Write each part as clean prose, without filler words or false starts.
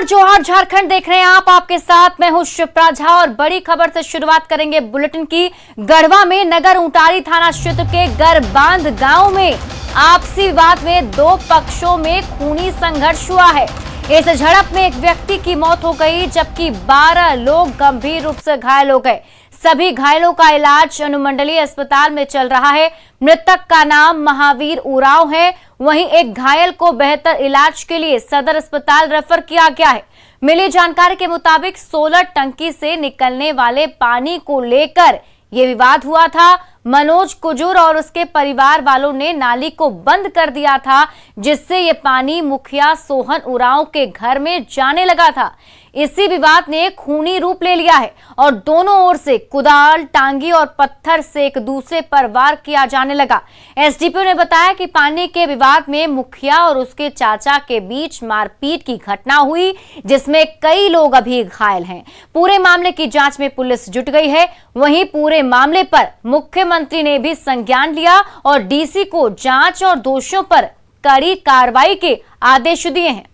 जोहार झारखंड देख रहे हैं आप। आपके साथ मैं हूं शिप्रा झा और बड़ी खबर से शुरुआत करेंगे बुलेटिन की। गढ़वा में नगर ऊंटारी थाना क्षेत्र के गरबांध गांव में आपसी विवाद में दो पक्षों में खूनी संघर्ष हुआ है। इस झड़प में एक व्यक्ति की मौत हो गई जबकि 12 लोग गंभीर रूप से घायल हो गए। सभी घायलों का इलाज अनुमंडलीय अस्पताल में चल रहा है। मृतक का नाम महावीर उरांव है। वहीं एक घायल को बेहतर इलाज के लिए सदर अस्पताल रेफर किया गया है। मिली जानकारी के मुताबिक 16 टंकी से निकलने वाले पानी को लेकर ये विवाद हुआ था। मनोज कुजूर और उसके परिवार वालों ने नाली को बंद कर दिया था, जिससे ये पानी मुखिया सोहन उरांव के घर में जाने लगा था। इसी विवाद ने खूनी रूप ले लिया है और दोनों ओर से कुदाल, टांगी और पत्थर से एक दूसरे पर वार किया जाने लगा। एसडीपीओ ने बताया कि पानी के विवाद में मुखिया और उसके चाचा के बीच मारपीट की घटना हुई, जिसमें कई लोग अभी घायल हैं। पूरे मामले की जांच में पुलिस जुट गई है। वहीं पूरे मामले पर मुख्यमंत्री ने भी संज्ञान लिया और डीसी को जांच और दोषियों पर कड़ी कार्रवाई के आदेश दिए हैं।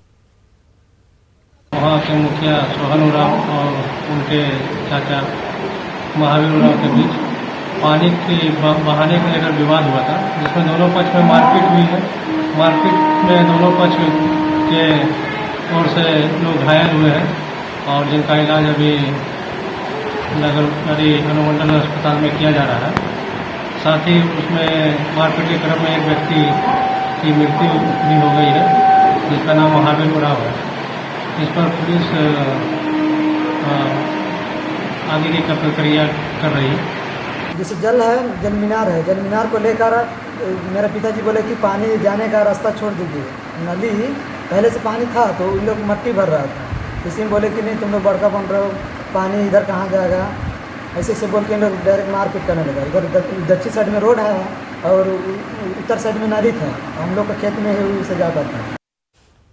वहाँ के मुखिया सोहन उरांव और उनके चाचा महावीर उरांव के बीच पानी के बहाने को लेकर विवाद हुआ था, जिसमें दोनों पक्ष में मारपीट हुई है। मारपीट में दोनों पक्ष के ओर से लोग घायल हुए हैं और जिनका इलाज अभी नगर अनुमंडल अस्पताल में किया जा रहा है। साथ ही उसमें मारपीट के क्रम में एक व्यक्ति की मृत्यु भी हो गई है, जिसका नाम महावीर उरांव है। इस पर पुलिस आगे की प्रक्रिया कर रही है। जैसे जल है, जल मीनार है, जल मीनार को लेकर मेरे पिताजी बोले कि पानी जाने का रास्ता छोड़ दीजिए। नदी पहले से पानी था तो उन लोग मट्टी भर रहा था, इसी में बोले कि नहीं तुम लोग बड़का बन रहे हो, पानी इधर कहाँ जाएगा, ऐसे से बोल के लोग डायरेक्ट मारपीट करने लगा। इधर दक्षिण साइड में रोड है और उत्तर साइड में नदी था, हम लोग का खेत में ही जाता था।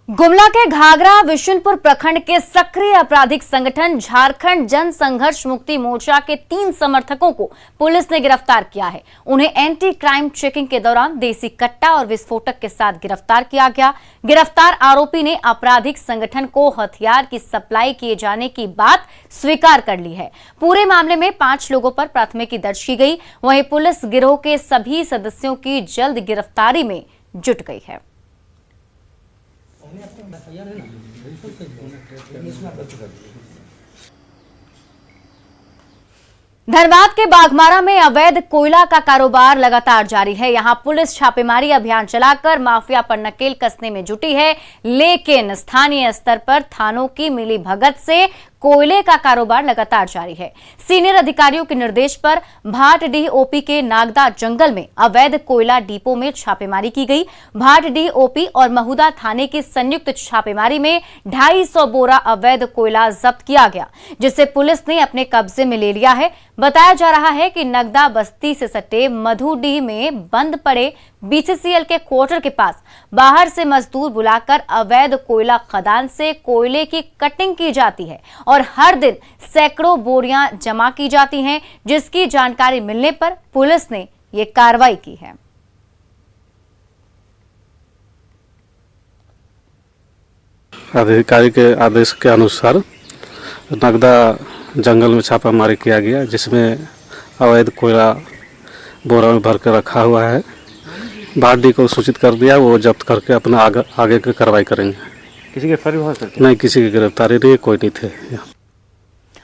गुमला के घाघरा विशुनपुर प्रखंड के सक्रिय आपराधिक संगठन झारखंड जन संघर्ष मुक्ति मोर्चा के 3 समर्थकों को पुलिस ने गिरफ्तार किया है। उन्हें एंटी क्राइम चेकिंग के दौरान देसी कट्टा और विस्फोटक के साथ गिरफ्तार किया गया। गिरफ्तार आरोपी ने आपराधिक संगठन को हथियार की सप्लाई किए जाने की बात स्वीकार कर ली है। पूरे मामले में 5 लोगों पर प्राथमिकी दर्ज की गई। वहीं पुलिस गिरोह के सभी सदस्यों की जल्द गिरफ्तारी में जुट गई है। धनबाद के बाघमारा में अवैध कोयला का कारोबार लगातार जारी है। यहां पुलिस छापेमारी अभियान चलाकर माफिया पर नकेल कसने में जुटी है, लेकिन स्थानीय स्तर पर थानों की मिलीभगत से कोयले का कारोबार लगातार जारी है। सीनियर अधिकारियों के निर्देश पर भाटडीह ओपी के नागदा जंगल में अवैध कोयला डिपो में छापेमारी की गई। भाटडीह ओपी और महुदा थाने की संयुक्त छापेमारी में 250 बोरा अवैध कोयला जब्त किया गया, जिसे पुलिस ने अपने कब्जे में ले लिया है। बताया जा रहा है कि नगदा बस्ती से सटे मधुडीह में बंद पड़े बीसीसीएल के क्वार्टर के पास बाहर से मजदूर बुलाकर अवैध कोयला खदान से कोयले की कटिंग की जाती है और हर दिन सैकड़ों बोरियां जमा की जाती हैं, जिसकी जानकारी मिलने पर पुलिस ने ये कार्रवाई की है। अधिकारी के आदेश के अनुसार नगदा जंगल में छापामारी किया गया, जिसमें अवैध कोयला बोरा में भर कर रखा हुआ है। भाटी को सूचित कर दिया, वो जब्त करके अपना आगे की कार्रवाई करेंगे। किसी की गिरफ्तारी हो सकती? नहीं, किसी की गिरफ्तारी नहीं, कोई नहीं थे।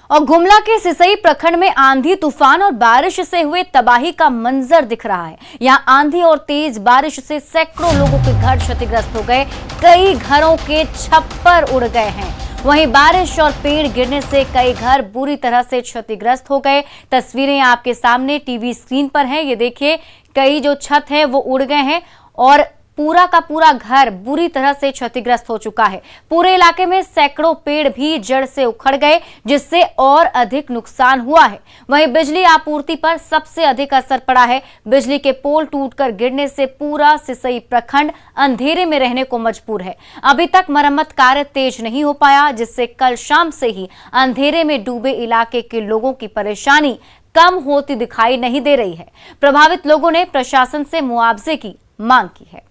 और गुमला के सिसई प्रखंड में आंधी तूफान और बारिश से हुए तबाही का मंजर दिख रहा है। यहाँ आंधी और तेज बारिश से सैकड़ों लोगों के घर क्षतिग्रस्त हो गए, कई घरों के छप्पर उड़ गए हैं। वहीं बारिश और पेड़ गिरने से कई घर बुरी तरह से क्षतिग्रस्त हो गए। तस्वीरें आपके सामने टीवी स्क्रीन पर हैं। ये देखिए, कई जो छत है वो उड़ गए हैं और पूरा का पूरा घर बुरी तरह से क्षतिग्रस्त हो चुका है। पूरे इलाके में सैकड़ों पेड़ भी जड़ से उखड़ गए, जिससे और अधिक नुकसान हुआ है। वहीं बिजली आपूर्ति पर सबसे अधिक असर पड़ा है। बिजली के पोल टूटकर गिरने से पूरा सिसई प्रखंड अंधेरे में रहने को मजबूर है। अभी तक मरम्मत कार्य तेज नहीं हो पाया, जिससे कल शाम से ही अंधेरे में डूबे इलाके के लोगों की परेशानी कम होती दिखाई नहीं दे रही है। प्रभावित लोगों ने प्रशासन से मुआवजे की मांग की है।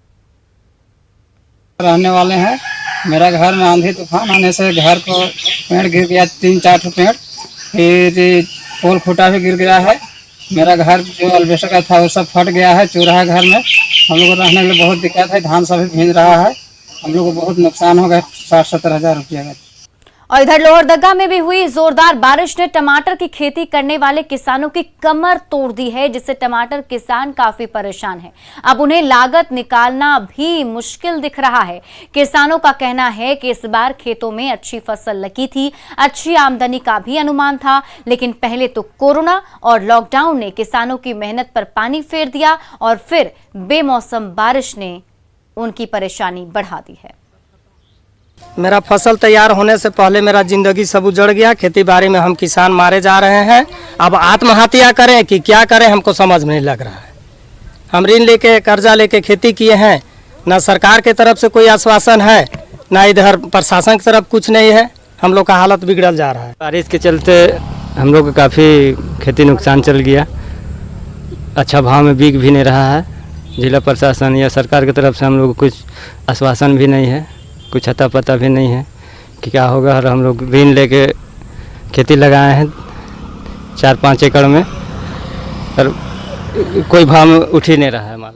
रहने वाले हैं मेरा घर में आंधी तूफान आने से घर को पेड़ गिर गया, 3-4 पेड़, फिर पोल खूटा भी गिर गया है। मेरा घर जो अल्बेस्टर का था वो सब फट गया है, चूरा है घर में। हम लोग को रहने के लिए बहुत दिक्कत है, धान सभी भीग रहा है, हम लोग को बहुत नुकसान हो गया, 60-70 हज़ार रुपया का। और इधर लोहरदगा में भी हुई जोरदार बारिश ने टमाटर की खेती करने वाले किसानों की कमर तोड़ दी है, जिससे टमाटर किसान काफी परेशान हैं। अब उन्हें लागत निकालना भी मुश्किल दिख रहा है। किसानों का कहना है कि इस बार खेतों में अच्छी फसल लगी थी, अच्छी आमदनी का भी अनुमान था, लेकिन पहले तो कोरोना और लॉकडाउन ने किसानों की मेहनत पर पानी फेर दिया और फिर बेमौसम बारिश ने उनकी परेशानी बढ़ा दी है। मेरा फसल तैयार होने से पहले मेरा जिंदगी सब उजड़ गया। खेती बाड़ी में हम किसान मारे जा रहे हैं। अब आत्महत्या करें कि क्या करें हमको समझ में नहीं लग रहा है। हम ऋण लेके कर्जा लेके खेती किए हैं, ना सरकार के तरफ से कोई आश्वासन है, ना इधर प्रशासन की तरफ कुछ नहीं है। हम लोग का हालत बिगड़ल जा रहा है। बारिश के चलते हम लोग को काफ़ी खेती नुकसान चल गया, अच्छा भाव में बिक भी नहीं रहा है। जिला प्रशासन या सरकार की तरफ से हम लोग को कुछ आश्वासन भी नहीं है, कुछ अता पता भी नहीं है कि क्या होगा। और हम लोग ऋण लेके खेती लगाए हैं 4-5 एकड़ में, पर कोई भाव में उठ ही नहीं रहा है माल।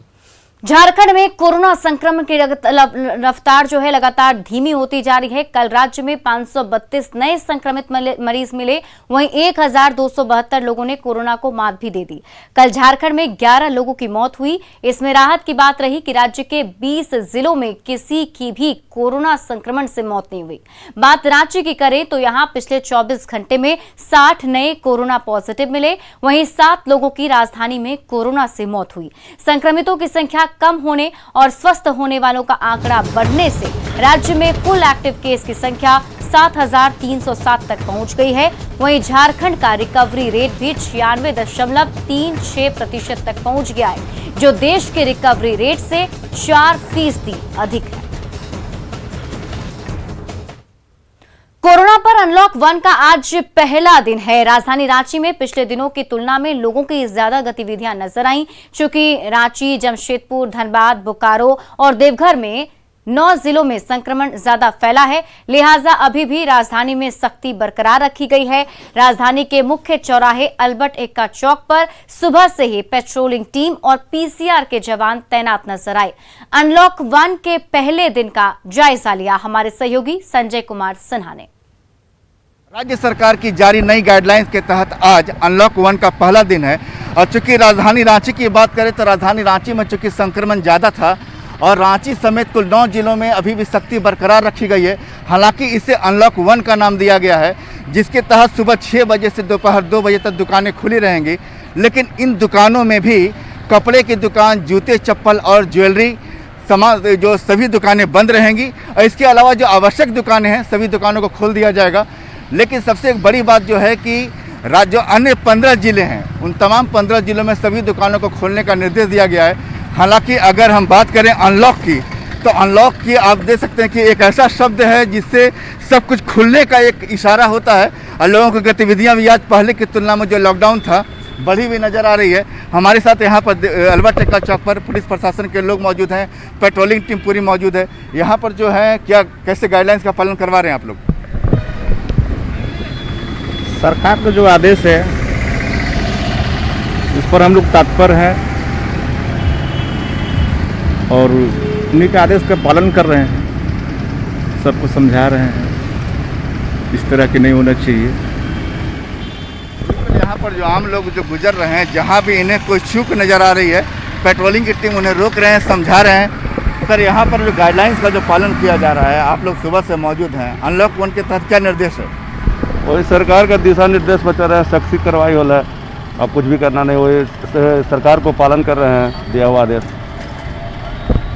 झारखंड में कोरोना संक्रमण की रफ्तार जो है लगातार धीमी होती जा रही है। कल राज्य में 532 नए संक्रमित मरीज मिले, वहीं 1272 लोगों ने कोरोना को मात भी दे दी। कल झारखंड में 11 लोगों की मौत हुई। इसमें राहत की बात रही कि राज्य के 20 जिलों में किसी की भी कोरोना संक्रमण से मौत नहीं हुई। बात रांची की करें तो यहां पिछले 24 घंटे में 60 नए कोरोना पॉजिटिव मिले, वहीं 7 लोगों की राजधानी में कोरोना से मौत हुई। संक्रमितों की संख्या कम होने और स्वस्थ होने वालों का आंकड़ा बढ़ने से राज्य में कुल एक्टिव केस की संख्या 7,307 तक पहुंच गई है। वहीं झारखंड का रिकवरी रेट भी 96.36% तक पहुंच गया है, जो देश के रिकवरी रेट से 4% अधिक है। कोरोना पर अनलॉक 1 का आज पहला दिन है। राजधानी रांची में पिछले दिनों की तुलना में लोगों की ज्यादा गतिविधियां नजर आईं। चूंकि रांची, जमशेदपुर, धनबाद, बोकारो और देवघर में 9 जिलों में संक्रमण ज्यादा फैला है, लिहाजा अभी भी राजधानी में सख्ती बरकरार रखी गई है। राजधानी के मुख्य चौराहे अल्बर्ट एक्का चौक पर सुबह से ही पेट्रोलिंग टीम और पीसीआर के जवान तैनात नजर आए। अनलॉक 1 के पहले दिन का जायजा लिया हमारे सहयोगी संजय कुमार सिन्हा ने। राज्य सरकार की जारी नई गाइडलाइंस के तहत आज अनलॉक 1 का पहला दिन है और चूंकि राजधानी रांची की बात करें तो राजधानी रांची में चूंकि संक्रमण ज़्यादा था और रांची समेत कुल 9 जिलों में अभी भी सख्ती बरकरार रखी गई है। हालांकि इसे अनलॉक 1 का नाम दिया गया है, जिसके तहत सुबह 6 बजे से दोपहर 2 बजे तक दुकानें खुली रहेंगी। लेकिन इन दुकानों में भी कपड़े की दुकान, जूते, चप्पल और ज्वेलरी सामान जो सभी दुकानें बंद रहेंगी और इसके अलावा जो आवश्यक दुकानें हैं सभी दुकानों को खोल दिया जाएगा। लेकिन सबसे एक बड़ी बात जो है कि जो अन्य 15 जिले हैं उन तमाम 15 जिलों में सभी दुकानों को खोलने का निर्देश दिया गया है। हालांकि अगर हम बात करें अनलॉक की तो अनलॉक की आप देख सकते हैं कि एक ऐसा शब्द है जिससे सब कुछ खुलने का एक इशारा होता है और लोगों की गतिविधियां भी आज पहले की तुलना में जो लॉकडाउन था बढ़ी हुई नज़र आ रही है। हमारे साथ यहाँ पर अल्बर्ट एक्का चौक पर पुलिस प्रशासन के लोग मौजूद हैं, पेट्रोलिंग टीम पूरी मौजूद है। यहाँ पर जो है क्या कैसे गाइडलाइंस का पालन करवा रहे हैं आप लोग? सरकार का जो आदेश है इस पर हम लोग तत्पर हैं और उन्हीं के आदेश का पालन कर रहे हैं, सबको समझा रहे हैं इस तरह की नहीं होना चाहिए। यहाँ पर जो आम लोग जो गुजर रहे हैं, जहाँ भी इन्हें कोई चूक नज़र आ रही है, पेट्रोलिंग की टीम उन्हें रोक रहे हैं, समझा रहे हैं। सर, यहाँ पर जो गाइडलाइंस का जो पालन किया जा रहा है, आप लोग सुबह से मौजूद हैं, अनलॉक 1 के तहत क्या निर्देश है? वही सरकार का दिशा निर्देश बचा रहे हैं, सख्ती कार्रवाई हो रहा है। अब कुछ भी करना नहीं, वही सरकार को पालन कर रहे हैं दिया हुआ आदेश।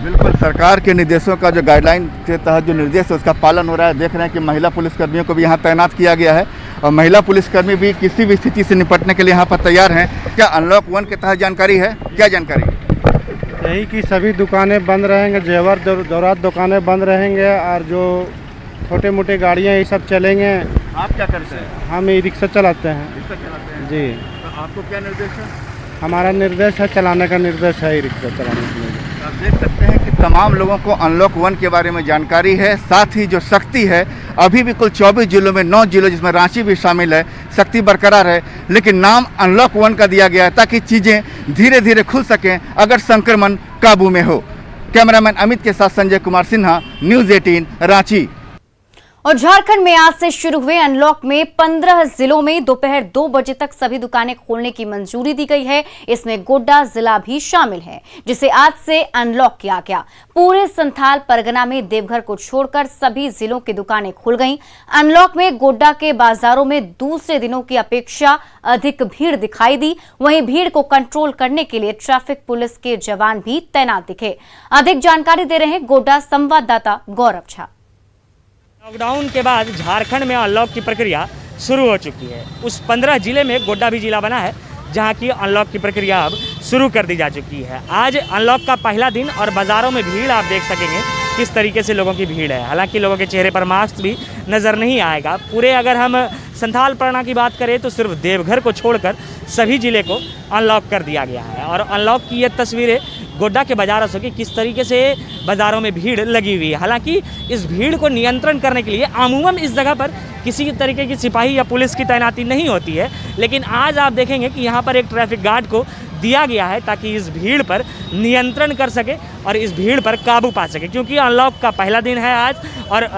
बिल्कुल, सरकार के निर्देशों का जो गाइडलाइन के तहत जो निर्देश है उसका पालन हो रहा है। देख रहे हैं कि महिला पुलिसकर्मियों को भी यहाँ तैनात किया गया है और महिला पुलिसकर्मी भी किसी भी स्थिति से निपटने के लिए यहाँ पर तैयार हैं। क्या अनलॉक 1 के तहत जानकारी है? क्या जानकारी? यही कि सभी दुकानें बंद रहेंगे, जेवर दौरात दुकानें बंद रहेंगे और जो छोटे मोटे गाड़ियाँ ये सब चलेंगे। आप क्या करते हैं? हम ई रिक्शा चलाते हैं। रिक्शा चलाते हैं जी। तो आपको क्या निर्देश है? हमारा निर्देश है, चलाने का निर्देश है ई रिक्शा चलाने के लिए। आप देख सकते हैं कि तमाम लोगों को अनलॉक 1 के बारे में जानकारी है, साथ ही जो सख्ती है अभी भी कुल 24 जिलों में 9 जिलों जिसमें रांची भी शामिल है, सख्ती बरकरार है, लेकिन नाम अनलॉक 1 का दिया गया है ताकि चीज़ें धीरे धीरे खुल सकें अगर संक्रमण काबू में हो। कैमरामैन अमित के साथ संजय कुमार सिन्हा, न्यूज़ 18 रांची। और झारखंड में आज से शुरू हुए अनलॉक में 15 जिलों में दोपहर 2 बजे तक सभी दुकानें खोलने की मंजूरी दी गई है। इसमें गोड्डा जिला भी शामिल है, जिसे आज से अनलॉक किया गया। पूरे संथाल परगना में देवघर को छोड़कर सभी जिलों की दुकानें खुल गईं। अनलॉक में गोड्डा के बाजारों में दूसरे दिनों की अपेक्षा अधिक भीड़ दिखाई दी। वहीं भीड़ को कंट्रोल करने के लिए ट्रैफिक पुलिस के जवान भी तैनात दिखे। अधिक जानकारी दे रहे हैं गोड्डा संवाददाता गौरव झा। लॉकडाउन के बाद झारखंड में अनलॉक की प्रक्रिया शुरू हो चुकी है। उस 15 जिले में गोड्डा भी जिला बना है जहां की अनलॉक की प्रक्रिया अब शुरू कर दी जा चुकी है। आज अनलॉक का पहला दिन और बाज़ारों में भीड़ आप देख सकेंगे किस तरीके से लोगों की भीड़ है। हालांकि लोगों के चेहरे पर मास्क भी नज़र नहीं आएगा। पूरे अगर हम संथाल परगना की बात करें तो सिर्फ देवघर को छोड़कर सभी ज़िले को अनलॉक कर दिया गया है। और अनलॉक की ये तस्वीरें गोड्डा के बाज़ारों से कि किस तरीके से बाज़ारों में भीड़ लगी हुई है। हालांकि इस भीड़ को नियंत्रण करने के लिए अमूमन इस जगह पर किसी तरीके की सिपाही या पुलिस की तैनाती नहीं होती है, लेकिन आज आप देखेंगे कि यहाँ पर एक ट्रैफिक गार्ड को दिया गया है ताकि इस भीड़ पर नियंत्रण कर सके और इस भीड़ पर काबू पा सके। क्योंकि अनलॉक का पहला दिन है आज और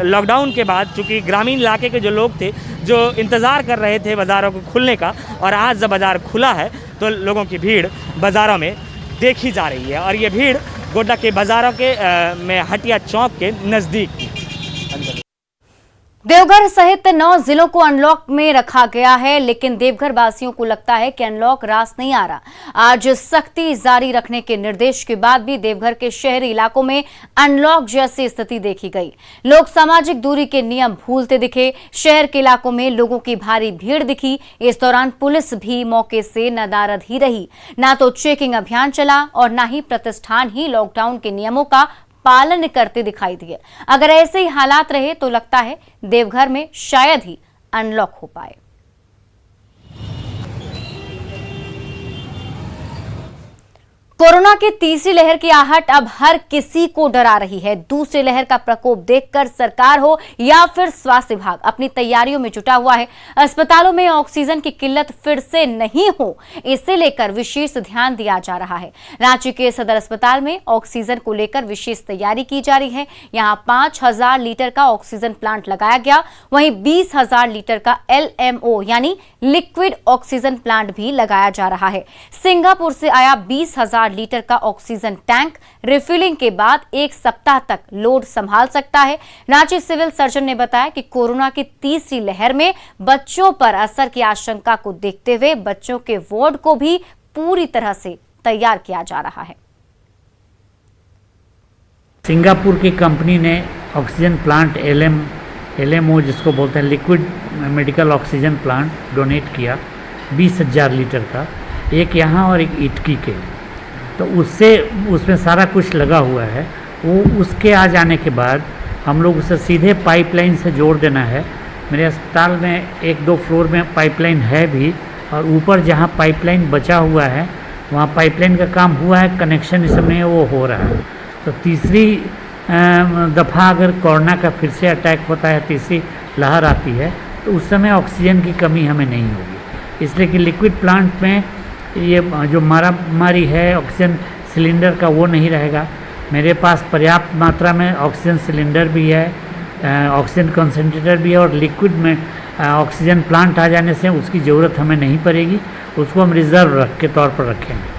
लॉकडाउन के बाद चूँकि ग्रामीण इलाके के जो लोग थे जो इंतज़ार कर रहे थे बाज़ारों को खुलने का, और आज जब बाज़ार खुला है तो लोगों की भीड़ बाज़ारों में देखी जा रही है। और ये भीड़ गोड्डा के बाज़ारों के में हटिया चौक के नज़दीक थी। देवघर सहित 9 जिलों को अनलॉक में रखा गया है, लेकिन देवघर वासियों को लगता है कि अनलॉक रास नहीं आ रहा। आज सख्ती जारी रखने के निर्देश के बाद भी देवघर के शहरी इलाकों में अनलॉक जैसी स्थिति देखी गई। लोग सामाजिक दूरी के नियम भूलते दिखे। शहर के इलाकों में लोगों की भारी भीड़ दिखी। इस दौरान पुलिस भी मौके से नदारद ही रही। ना तो चेकिंग अभियान चला और ना ही प्रतिष्ठान ही लॉकडाउन के नियमों का पालन करते दिखाई दिए। अगर ऐसे ही हालात रहे तो लगता है देवघर में शायद ही अनलॉक हो पाए। कोरोना की तीसरी लहर की आहट अब हर किसी को डरा रही है। दूसरी लहर का प्रकोप देखकर सरकार हो या फिर स्वास्थ्य विभाग अपनी तैयारियों में जुटा हुआ है। अस्पतालों में ऑक्सीजन की किल्लत फिर से नहीं हो, इसे लेकर विशेष ध्यान दिया जा रहा है। रांची के सदर अस्पताल में ऑक्सीजन को लेकर विशेष तैयारी की जा रही है। यहाँ 5000 लीटर का ऑक्सीजन प्लांट लगाया गया। वहीं 20,000 लीटर का LMO यानी लिक्विड ऑक्सीजन प्लांट भी लगाया जा रहा है। सिंगापुर से आया 20,000 लीटर का ऑक्सीजन टैंक रिफिलिंग के बाद 1 सप्ताह तक लोड संभाल सकता है। रांची सिविल सर्जन ने बताया कि कोरोना की तीसरी लहर में बच्चों पर असर की आशंका को देखते हुए बच्चों के वार्ड को भी पूरी तरह से तैयार किया जा रहा है। सिंगापुर की कंपनी ने ऑक्सीजन प्लांट LMO जिसको बोलते हैं liquid medical oxygen plant donate किया 20,000 लीटर का, एक यहाँ और एक इटकी के। तो उसमें सारा कुछ लगा हुआ है। वो उसके आ जाने के बाद हम लोग उसे सीधे पाइपलाइन से जोड़ देना है। मेरे अस्पताल में 1-2 फ्लोर में पाइपलाइन है भी, और ऊपर जहाँ पाइपलाइन बचा हुआ है वहाँ पाइपलाइन का काम हुआ है, कनेक्शन इस समय वो हो रहा है। तो तीसरी दफ़ा अगर कोरोना का फिर से अटैक होता है, तीसरी लहर आती है, तो उस समय ऑक्सीजन की कमी हमें नहीं होगी। इसलिए कि लिक्विड प्लांट में ये जो मारामारी है ऑक्सीजन सिलेंडर का वो नहीं रहेगा। मेरे पास पर्याप्त मात्रा में ऑक्सीजन सिलेंडर भी है, ऑक्सीजन कंसंट्रेटर भी है, और लिक्विड में ऑक्सीजन प्लांट आ जाने से उसकी ज़रूरत हमें नहीं पड़ेगी। उसको हम रिजर्व के तौर पर रखेंगे।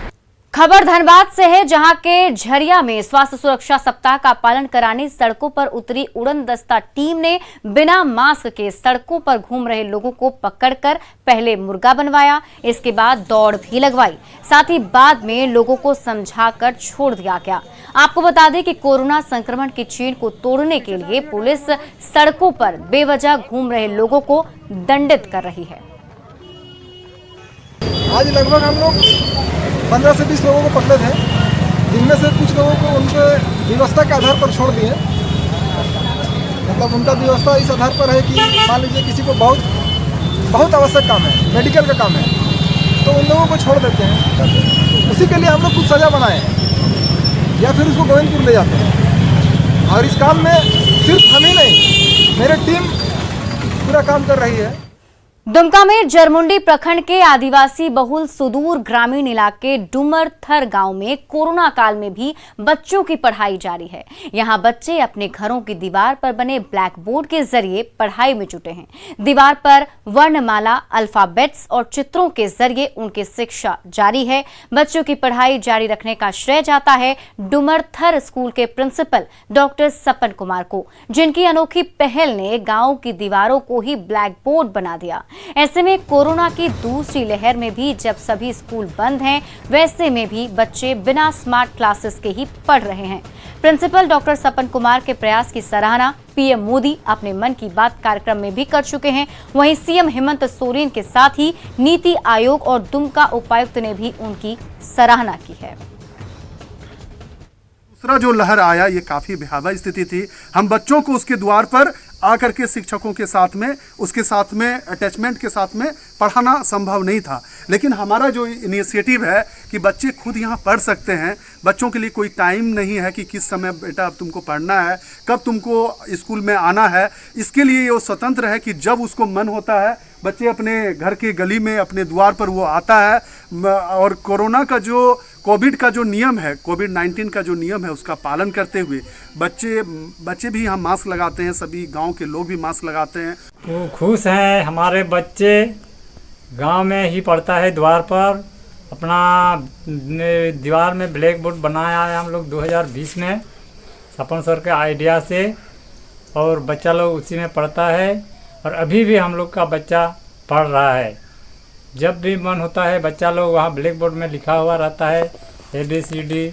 खबर धनबाद से है, जहां के झरिया में स्वास्थ्य सुरक्षा सप्ताह का पालन कराने सड़कों पर उतरी उड़न दस्ता टीम ने बिना मास्क के सड़कों पर घूम रहे लोगों को पकड़कर पहले मुर्गा बनवाया, इसके बाद दौड़ भी लगवाई। साथ ही बाद में लोगों को समझाकर छोड़ दिया गया। आपको बता दें कि कोरोना संक्रमण की चेन को तोड़ने के लिए पुलिस सड़कों पर बेवजह घूम रहे लोगों को दंडित कर रही है। आज लगभग हम लोग 15 से 20 लोगों को पकड़े थे, जिनमें से कुछ लोगों को उनके व्यवस्था के आधार पर छोड़ दिए। मतलब उनका व्यवस्था इस आधार पर है कि मान लीजिए किसी को बहुत आवश्यक काम है, मेडिकल का काम है, तो उन लोगों को छोड़ देते हैं। उसी के लिए हम लोग कुछ सज़ा बनाए हैं। या फिर उसको गोविंदपुर ले जाते हैं। और इस काम में सिर्फ हम ही नहीं, मेरी टीम पूरा काम कर रही है। दुमका में जरमुंडी प्रखंड के आदिवासी बहुल सुदूर ग्रामीण इलाके डुमरथर गांव में कोरोना काल में भी बच्चों की पढ़ाई जारी है। यहां बच्चे अपने घरों की दीवार पर बने ब्लैक बोर्ड के जरिए पढ़ाई में जुटे हैं। दीवार पर वर्णमाला, अल्फाबेट्स और चित्रों के जरिए उनकी शिक्षा जारी है। बच्चों की पढ़ाई जारी रखने का श्रेय जाता है डुमरथर स्कूल के प्रिंसिपल डॉक्टर सपन कुमार को, जिनकी अनोखी पहल ने गांव की दीवारों को ही ब्लैक बोर्ड बना दिया। ऐसे में कोरोना की दूसरी लहर में भी जब सभी स्कूल बंद हैं, वैसे में भी बच्चे बिना स्मार्ट क्लासेस के ही पढ़ रहे हैं। प्रिंसिपल डॉक्टर सपन कुमार के प्रयास की सराहना पीएम मोदी अपने मन की बात कार्यक्रम में भी कर चुके हैं। वहीं सीएम हेमंत सोरेन के साथ ही नीति आयोग और दुमका उपायुक्त ने भी उनकी सराहना की है। दूसरा जो लहर आया, ये काफ़ी भयावह स्थिति थी। हम बच्चों को उसके द्वार पर आकर के शिक्षकों के साथ में, उसके साथ में अटैचमेंट के साथ में पढ़ाना संभव नहीं था। लेकिन हमारा जो इनिशिएटिव है कि बच्चे खुद यहाँ पढ़ सकते हैं, बच्चों के लिए कोई टाइम नहीं है कि किस समय बेटा अब तुमको पढ़ना है, कब तुमको स्कूल में आना है। इसके लिए ये स्वतंत्र है कि जब उसको मन होता है, बच्चे अपने घर के गली में अपने द्वार पर वो आता है। और कोरोना का जो कोविड का जो नियम है, कोविड-19 का जो नियम है, उसका पालन करते हुए बच्चे भी यहाँ मास्क लगाते हैं, सभी गांव के लोग भी मास्क लगाते हैं। तो खुश हैं हमारे बच्चे, गांव में ही पढ़ता है द्वार पर। अपना दीवार में ब्लैक बोर्ड बनाया है हम लोग 2020 में सपन सर के आइडिया से, और बच्चा लोग उसी में पढ़ता है। और अभी भी हम लोग का बच्चा पढ़ रहा है। जब भी मन होता है बच्चा लोग वहाँ ब्लैक बोर्ड में लिखा हुआ रहता है ABCD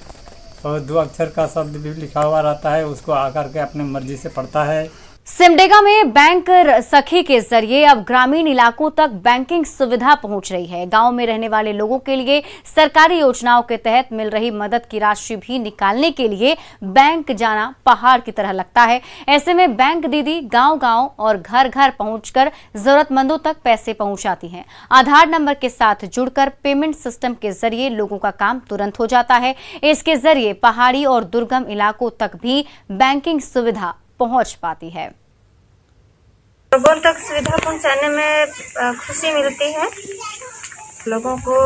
और 2 अक्षर का शब्द भी लिखा हुआ रहता है, उसको आकर के अपने मर्जी से पढ़ता है। सिमडेगा में बैंक सखी के जरिए अब ग्रामीण इलाकों तक बैंकिंग सुविधा पहुंच रही है। गांव में रहने वाले लोगों के लिए सरकारी योजनाओं के तहत मिल रही मदद की राशि भी निकालने के लिए बैंक जाना पहाड़ की तरह लगता है। ऐसे में बैंक दीदी गांव-गांव और घर-घर पहुंचकर जरूरतमंदों तक पैसे पहुंचाती हैं। आधार नंबर के साथ जुड़कर पेमेंट सिस्टम के जरिए लोगों का काम तुरंत हो जाता है। इसके जरिए पहाड़ी और दुर्गम इलाकों तक भी बैंकिंग सुविधा पहुंच पाती है। लोगों तक सुविधा पहुंचाने में खुशी मिलती है। लोगों को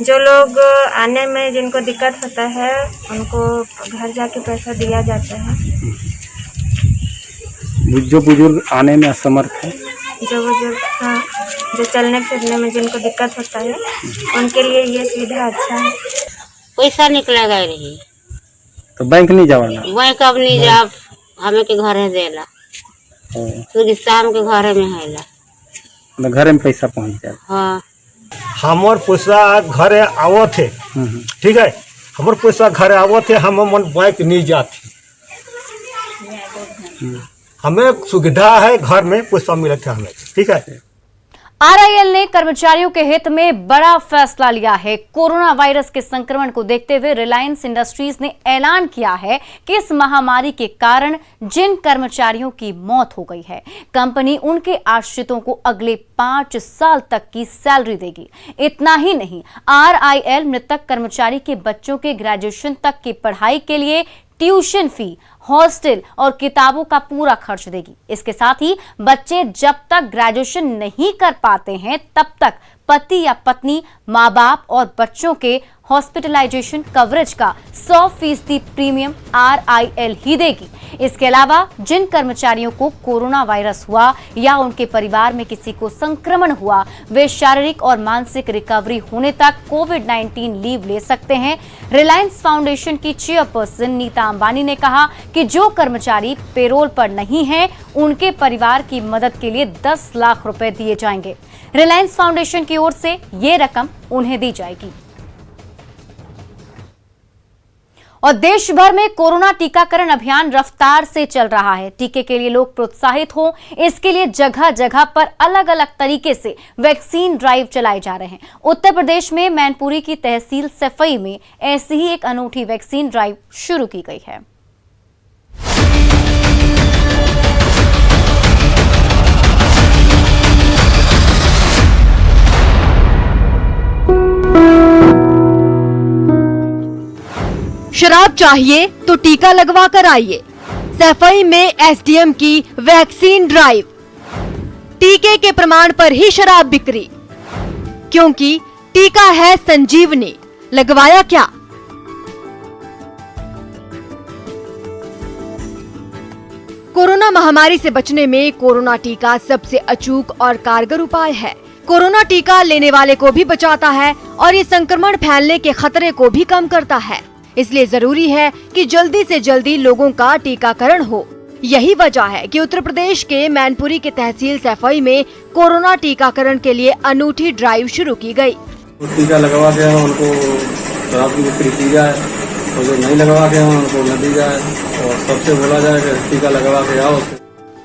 जो लोग आने में जिनको दिक्कत होता है उनको घर जाके पैसा दिया जाता है। जो बुजुर्ग आने में असमर्थ है, जो बुजुर्ग, हाँ, जो चलने फिरने में जिनको दिक्कत होता है उनके लिए ये सुविधा अच्छा है। पैसा निकलेगा रही तो बैंक नहीं जावाना, बैंक अब नहीं जा, हमें के घर देला, फिर शाम के घर में हैला, घर में पैसा पहुंच जाए। हाँ, हमार पैसा घरे आवत थे, ठीक है, हमार पैसा घरे आवत थे, हम मन बैंक नहीं जाते, हमें सुविधा है, घर में पैसा मिलता है हमें, ठीक है। आरआईएल ने कर्मचारियों के हित में बड़ा फैसला लिया है। कोरोना वायरस के संक्रमण को देखते हुए रिलायंस इंडस्ट्रीज ने ऐलान किया है कि इस महामारी के कारण जिन कर्मचारियों की मौत हो गई है, कंपनी उनके आश्रितों को अगले 5 साल तक की सैलरी देगी। इतना ही नहीं, आरआईएल मृतक कर्मचारी के बच्चों के ग्रेजुएशन तक की पढ़ाई के लिए ट्यूशन फी, हॉस्टल और किताबों का पूरा खर्च देगी। इसके साथ ही बच्चे जब तक ग्रेजुएशन नहीं कर पाते हैं तब तक पति या पत्नी, माँ बाप और बच्चों के हॉस्पिटलाइजेशन कवरेज का 100% प्रीमियम आरआईएल ही देगी। इसके अलावा जिन कर्मचारियों को कोरोना वायरस हुआ या उनके परिवार में किसी को संक्रमण हुआ, वे शारीरिक और मानसिक रिकवरी होने तक कोविड-19 लीव ले सकते हैं। रिलायंस फाउंडेशन की चेयरपर्सन नीता अंबानी ने कहा कि जो कर्मचारी पेरोल पर नहीं हैं, उनके परिवार की मदद के लिए 10 लाख रुपए दिए जाएंगे। रिलायंस फाउंडेशन की ओर से ये रकम उन्हें दी जाएगी। और देश भर में कोरोना टीकाकरण अभियान रफ्तार से चल रहा है। टीके के लिए लोग प्रोत्साहित हों, इसके लिए जगह जगह पर अलग अलग तरीके से वैक्सीन ड्राइव चलाए जा रहे हैं। उत्तर प्रदेश में मैनपुरी की तहसील सफई में ऐसी ही एक अनूठी वैक्सीन ड्राइव शुरू की गई है। चाहिए तो टीका लगवा कर आइए। सैफई में एसडीएम की वैक्सीन ड्राइव। टीके के प्रमाण पर ही शराब बिक्री, क्योंकि टीका है संजीवनी। लगवाया क्या? कोरोना महामारी से बचने में कोरोना टीका सबसे अचूक और कारगर उपाय है। कोरोना टीका लेने वाले को भी बचाता है और ये संक्रमण फैलने के खतरे को भी कम करता है। इसलिए जरूरी है कि जल्दी से जल्दी लोगों का टीकाकरण हो। यही वजह है कि उत्तर प्रदेश के मैनपुरी के तहसील सैफई में कोरोना टीकाकरण के लिए अनूठी ड्राइव शुरू की गई। टीका लगवा के उनको शराब की बिक्री की जाए और जो नहीं लगवा के उनको न दी जाए और सबसे बोला जाए कि टीका लगवा के आओ।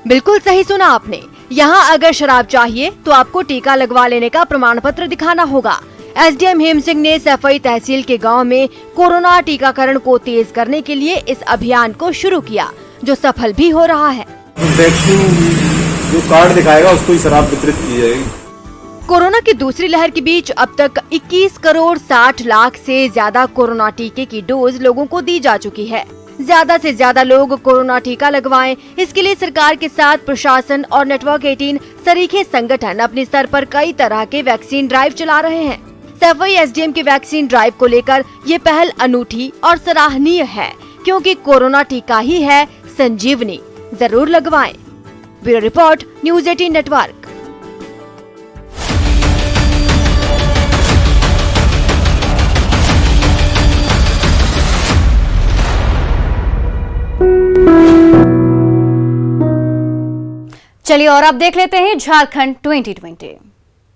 बिल्कुल सही सुना आपने। यहाँ अगर शराब चाहिए तो आपको टीका लगवा लेने का प्रमाण पत्र दिखाना होगा। एसडीएम हेम सिंह ने सैफई तहसील के गांव में कोरोना टीकाकरण को तेज करने के लिए इस अभियान को शुरू किया, जो सफल भी हो रहा है। वैक्सीन जो कार्ड दिखाएगा उसको ही शराब वितरित की जाएगी। कोरोना की दूसरी लहर के बीच अब तक 21 करोड़ 60 लाख से ज्यादा कोरोना टीके की डोज लोगों को दी जा चुकी है। ज्यादा से ज्यादा लोग कोरोना टीका लगवाएं, इसके लिए सरकार के साथ प्रशासन और नेटवर्क 18 सरीखे संगठन अपने स्तर पर कई तरह के वैक्सीन ड्राइव चला रहे हैं। सैफई एसडीएम की वैक्सीन ड्राइव को लेकर ये पहल अनूठी और सराहनीय है, क्योंकि कोरोना टीका ही है संजीवनी। जरूर लगवाएं। Bureau report, news 18 network. चलिए और अब देख लेते हैं झारखंड 2020।